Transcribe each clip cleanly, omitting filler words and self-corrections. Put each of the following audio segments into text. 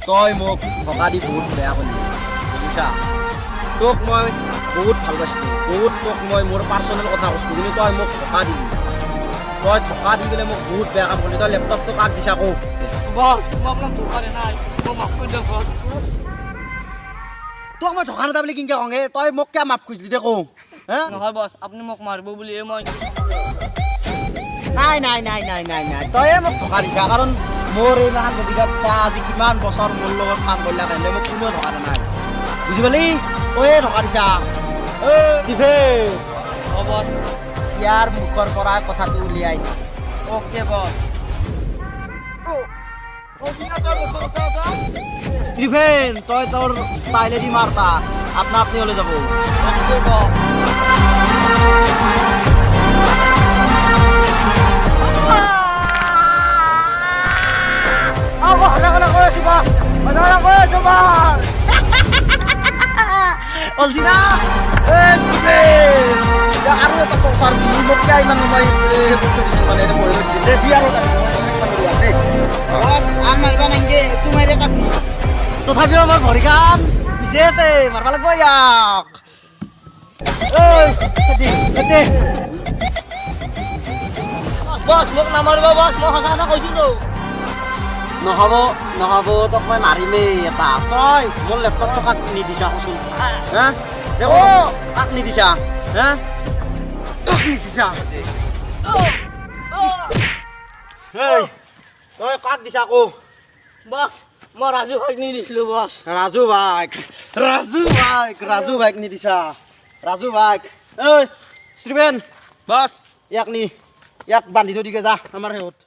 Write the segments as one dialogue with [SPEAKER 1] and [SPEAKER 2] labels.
[SPEAKER 1] তই মোক ঠকা দি বহুত বেয়া কৰিলি বুজিছা তোক মই বহুত ভাল পাইছিলোঁ বহুত তোক মই মোৰ পাৰ্চনেল কথা কৈছোঁ কিন্তু তই মোক ঠকা দিলি তই ঠকা দি পেলাই মোক বহুত বেয়া কাম কৰিলি তই লেপটপটো কাক দিছা কওঁ
[SPEAKER 2] বস মই আপোনাক ধোকা দিয়া নাই মই মাফ কৰি দিয়ক বস
[SPEAKER 1] তোক মই ঠকা নাথা বুলি কিনকে কওঁগে তই মোক কিয় মাফ খুজিলি দে কওঁ হা
[SPEAKER 2] নহয় বস আপুনি মোক মাৰিব বুলি মই
[SPEAKER 1] নাই নাই নাই নাই নাই নাই তয়ে মোক ঠকা দিছা কাৰণ মোৰ এইমাখান অভিজ্ঞতা চা আজি কিমান বছৰ মোৰ লগত কাম কৰিলা কাৰণে মোক কোনেও ঠকা দিয়া নাই বুজি পালি তয়ে ঠকা দিছা
[SPEAKER 2] বস
[SPEAKER 1] ইয়াৰ মুখৰ পৰা কথাটো উলিয়াই
[SPEAKER 2] অ'কে বস
[SPEAKER 1] ষ্টিফেন তই তোৰ ষ্টাইলেদি মাৰতা আপনা আপনি হলে যাব
[SPEAKER 2] অ'কে বস
[SPEAKER 1] অলচিনা আৰু এটা পচাৰ দিলি মোক কিয় ইমান সময় বস্তু দিছিল মানে এটা পঢ়ি দিছিল দে দি আৰু তথাপিও আমাৰ ভৰিখান পিছে আছে মাৰবা লাগব ইয়াক
[SPEAKER 2] বস মোক নামাৰিব বস মই সঁচা কথা কৈছিলোঁ
[SPEAKER 1] নহ'ব নহ'ব তোক মই মাৰিমেই এটা তই মোৰ লেপটপটো কাক নিদিছা কচোন হা দেখো কাক নিদিছা হা কাক নিদিছা তই কাক দিছা কো
[SPEAKER 2] বস মই ৰাজু ভাইক নিদিছিলোঁ বস
[SPEAKER 1] ৰাজু ভাইক নিদিছা ৰাজু ভাইক ঐ ষ্টিভেন বছ ইয়াক বান্ধি থৈ দিকে যা আমাৰ শেহত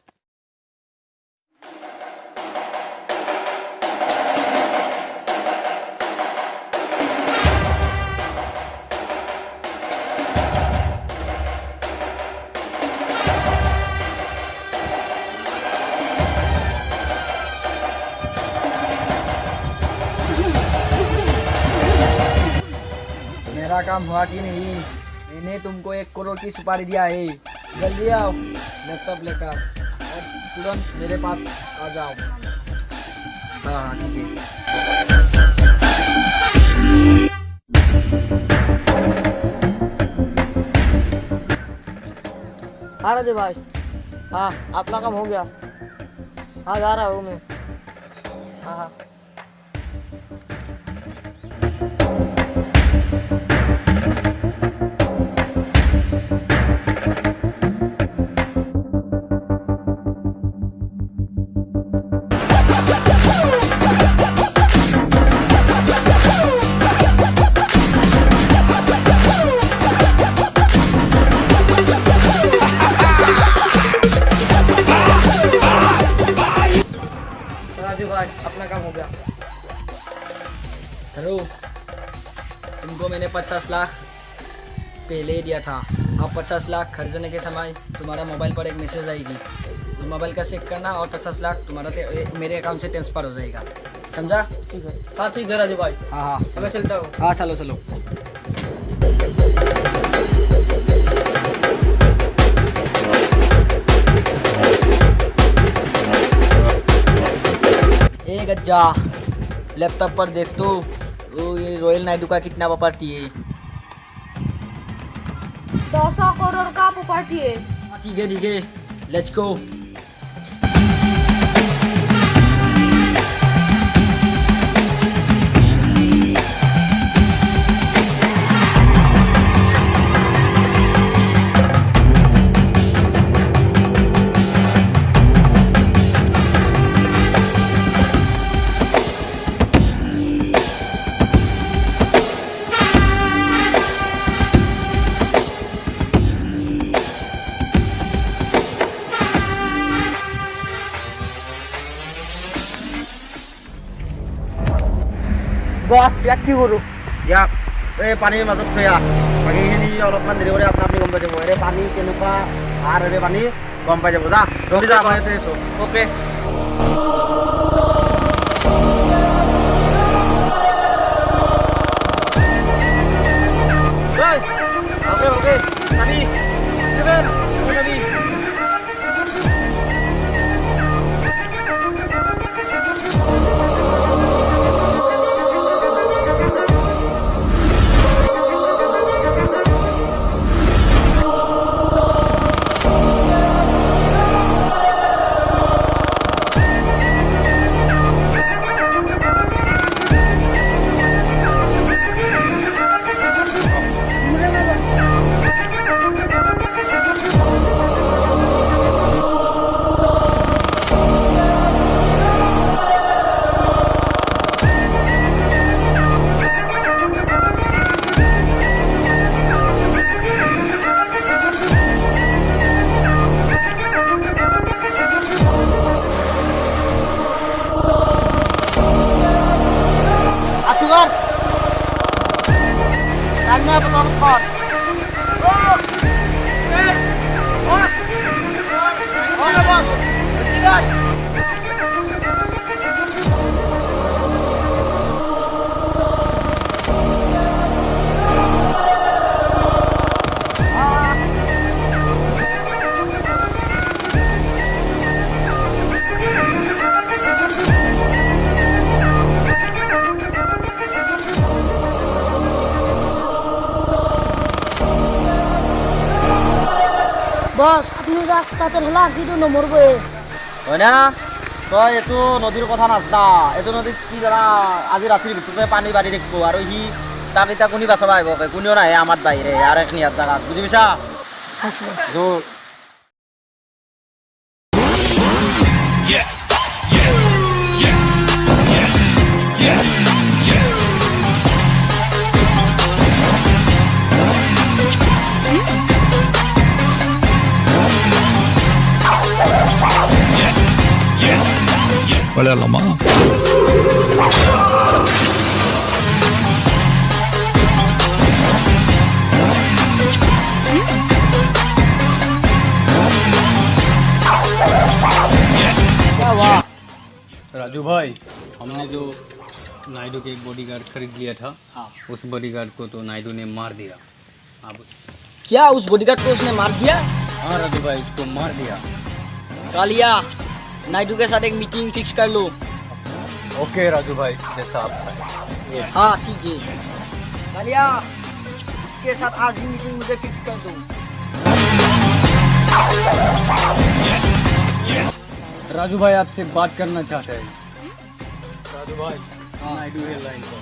[SPEAKER 3] मेरा काम हुआ कि नहीं मैंने तुमको 1 करोड़ की सुपारी दिया है जल्दी आओ लैपटॉप लेकर और तुरंत मेरे पास आ जाओ
[SPEAKER 1] हाँ ठीक है
[SPEAKER 2] हाँ राजू भाई हाँ अपना काम हो गया हाँ जा रहा हूँ मैं हाँ हाँ राजू भाई अपना काम हो गया
[SPEAKER 3] हेलो तुमको मैंने 50 लाख पहले ही दिया था अब 50 लाख खर्चने के समय तुम्हारा मोबाइल पर एक मैसेज आएगी तो मोबाइल का चेक करना और 50 लाख तुम्हारा मेरे अकाउंट से ट्रांसफर हो जाएगा समझा
[SPEAKER 2] ठीक है हाँ ठीक है राजू भाई
[SPEAKER 3] हाँ हाँ
[SPEAKER 2] मैं चलता हूँ
[SPEAKER 3] हाँ चलो चलो ए गज्जा लैपटॉप पर देख तो ये रॉयल नायडू का कितना प्रॉपर्टी है
[SPEAKER 4] 200 करोड़ का प्रॉपर्टी है
[SPEAKER 3] ठीक है लेट्स गो
[SPEAKER 2] বস ইয়াক কি কৰোঁ
[SPEAKER 1] ইয়াক এই পানীৰ মাজত থৈ আহ বাকীখিনি অলপমান দেৰি কৰি আপনা আপুনি গম পাই যাব এই পানী কেনেকুৱা সাৰ পানী গম পাই যাব যা জলদি যা মই ইয়াতে আছোঁ
[SPEAKER 2] অ'কে
[SPEAKER 1] ভালকে পানী পানী
[SPEAKER 2] বস আপনি রাস্তাতে হলা কিন্তু নমরবে
[SPEAKER 1] হয় না তই এইটো নদীৰ কথা নাজনা এইটো নদীত কি জানা আজি ৰাতিৰ ভিতৰতে পানী বাঢ়ি থাকিব আৰু সি তাক এতিয়া কোনে বাচাব আহিব কোনেও নাহে আমাৰ বাহিৰে আৰু এইখিনি ইয়াত জেগাত বুজি পাইছা
[SPEAKER 2] আসবে
[SPEAKER 1] জোৰ
[SPEAKER 5] விளையாடலாமா
[SPEAKER 2] क्या हुआ
[SPEAKER 5] राजू भाई हमने जो नायडू के एक बॉडीगार्ड खरीद लिया था उस बॉडीगार्ड को तो नायडू ने मार दिया अब
[SPEAKER 3] क्या उस बॉडीगार्ड को उसने मार दिया?
[SPEAKER 5] हाँ राजू भाई उसको मार दिया
[SPEAKER 3] कालिया नायडू के साथ एक मीटिंग फिक्स कर लो।
[SPEAKER 5] ओके राजू भाई जैसा आप चाहें।
[SPEAKER 3] हाँ ठीक है कालिया उसके साथ आज ही मीटिंग मुझे फिक्स कर दो।
[SPEAKER 5] राजू भाई आपसे बात करना चाहते हैं। राजू भाई नायडू है लाइन पर।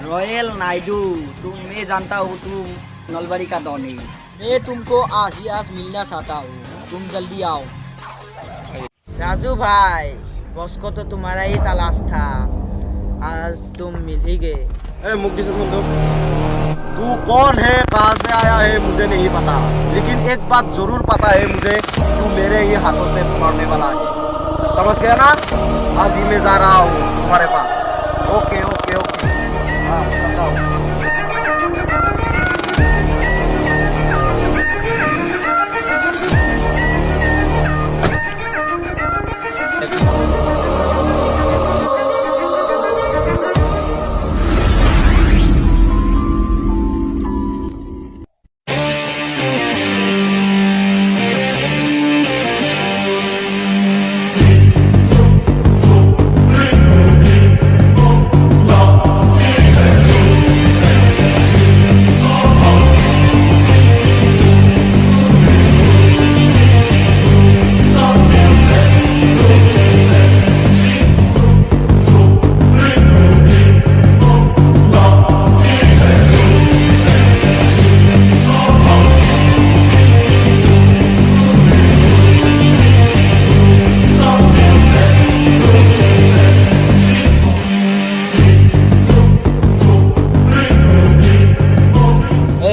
[SPEAKER 3] रॉयल नायडू तुम मैं जानता हूँ तुम नलबारी का डॉन है। मैं तुमको आज ही आज मिलना चाहता हूँ, तुम जल्दी आओ।
[SPEAKER 2] राजू भाई बॉस को तो तुम्हारा ही तलाश था, आज तुम मिल ही गए।
[SPEAKER 1] ए मुक्ति सुन दो तू कौन है कहाँ से आया है मुझे नहीं पता लेकिन एक बात जरूर पता है मुझे तू मेरे ही हाथों से मरने वाला है समझ गया ना आज ही मैं जा रहा हूँ तुम्हारे पास ओके ओके ओके हाँ बताओ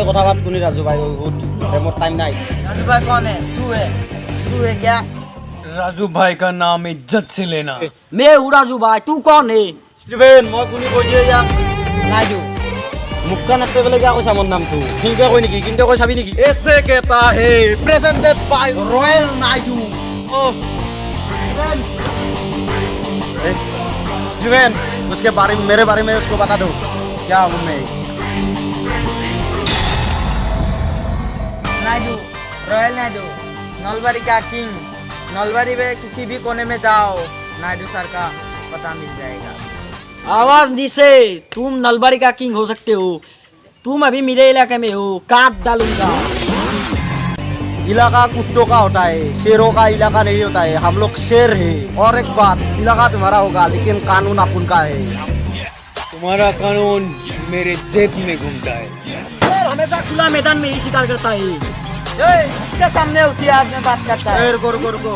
[SPEAKER 1] কথা বাত কোনি राजू भाई मोर टाइम नहीं
[SPEAKER 2] राजू भाई कौन है? तू है क्या?
[SPEAKER 5] राजू भाई का नाम इज्जत से लेना।
[SPEAKER 3] मैं हूँ राजू भाई, तू कौन है?
[SPEAKER 1] स्टीफेन मैं कोनी কৈ দিয়ে ইয়াক
[SPEAKER 2] नायडू
[SPEAKER 1] मुक्का नक्के बोले क्या কৈছা মোৰ নামটো ঠিককে কৈ নেকি কিন্তু কৈ চাবি নেকি ऐसे कहता है presented by royal Naidu Stephen उसके बारे में मेरे बारे में उसको बता दो क्या हूँ मैं
[SPEAKER 2] नायडू रॉयल नायडू नलबारी का किंग। नलबारी में किसी भी कोने में जाओ नायडू सर का पता मिल जाएगा।
[SPEAKER 3] आवाज नीचे, तुम नलबारी का किंग हो सकते हो, तुम अभी मेरे इलाके में हो, काट डालूंगा।
[SPEAKER 1] इलाका कुत्तों का होता है शेरों का इलाका नहीं होता है हम लोग शेर है और एक बात इलाका तुम्हारा होगा लेकिन कानून अपन का है
[SPEAKER 5] तुम्हारा कानून मेरे जेब में घूमता है।
[SPEAKER 3] शेर हमेशा खुला मैदान में ही शिकार करता है।
[SPEAKER 2] इसके सामने उसी आदमी बात करता है।
[SPEAKER 1] रुको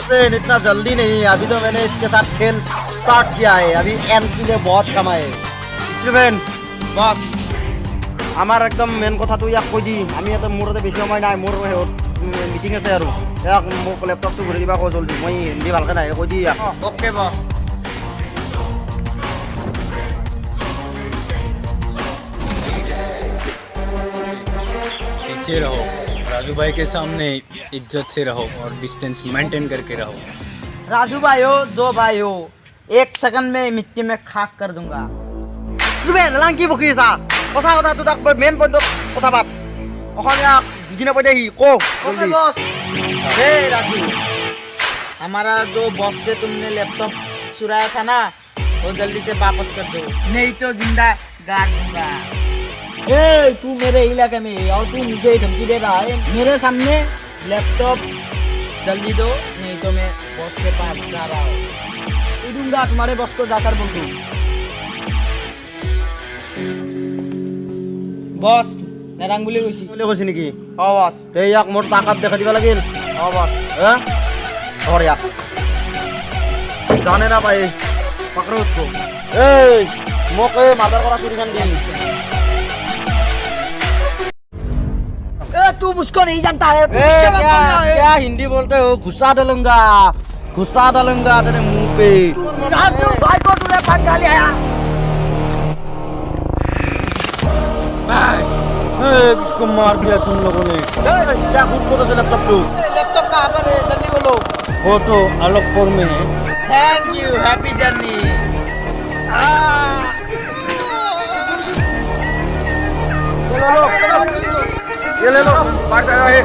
[SPEAKER 1] ट्रेन इतना जल्दी नहीं है अभी तो मैंने इसके साथ खेल स्टार्ट किया है अभी एम के लिए बहुत कम है स्टीफेन बस আমার একদম মেন কথাটো ইয়াক কৈ দি আমি এটা মোৰ বেছি সময় নাই মোৰ মিটিং আছে আৰু ইয়াক মোক লেপটপটো ঘূৰাই দিবা কৈ জলদি মই হিন্দী ভালকৈ নাই কৈ দি ইয়াক অ'কে বছ
[SPEAKER 5] पीछे रहो राजू भाई के सामने इज्जत से रहो और डिस्टेंस मेंटेन करके रहो।
[SPEAKER 2] राजू भाई हो जो भाई हो, एक सेकंड में मिट्टी में खाक कर दूंगा।
[SPEAKER 1] স্টিফেন লাং কি বকি আছা কথা কথাটো তাক মেন পইণ্টত কথা পাত অসমীয়া বুজি নাপাই দে ক
[SPEAKER 2] ओके बॉस। हे राजू, हमारा जो बॉस से तुमने लैपटॉप चुराया था ना वो जल्दी से वापस कर दो, नहीं तो जिंदा गाड़ दूंगा।
[SPEAKER 3] ए, तू मेरे इलाके में है और तू मुझे धमकी दे रहा है मेरे सामने
[SPEAKER 2] लैपटॉप जल्दी दो, नहीं तो मैं बॉस के पास जा रहा हूँ।
[SPEAKER 3] दे दूंगा तुम्हारे बॉस को जाकर बोल दूँ।
[SPEAKER 2] बॉस नेरांग বুলি কৈছি।
[SPEAKER 1] বুলি কৈছে নেকি?
[SPEAKER 2] অ বস।
[SPEAKER 1] তে ইয়াক মোৰ তাকাত দেখাই দিব লাগিল।
[SPEAKER 2] অ বস।
[SPEAKER 1] হা? ধৰ ইয়াক। জানে না পাই। পকড়ো उसको। এই মোক এই মাদাৰ কৰা চুৰিখান দি।
[SPEAKER 3] ए तू मुझको नहीं जानता है तू
[SPEAKER 1] ए
[SPEAKER 3] किससे बात कर रहा है?
[SPEAKER 1] क्या हिंदी बोलते हो? गुस्सा डालूंगा तेरे मुंह पे।
[SPEAKER 3] राजू भाई को तूने पंगा लिया।
[SPEAKER 1] किसको मार दिया तुम लोगों ने? क्या खुद को तो लैपटॉप लो।
[SPEAKER 2] लैपटॉप कहाँ पर है, जल्दी बोलो।
[SPEAKER 1] फोटो अलगपुर में है।
[SPEAKER 2] Thank you, happy journey.
[SPEAKER 1] ये ले लो, पार्ट आया है।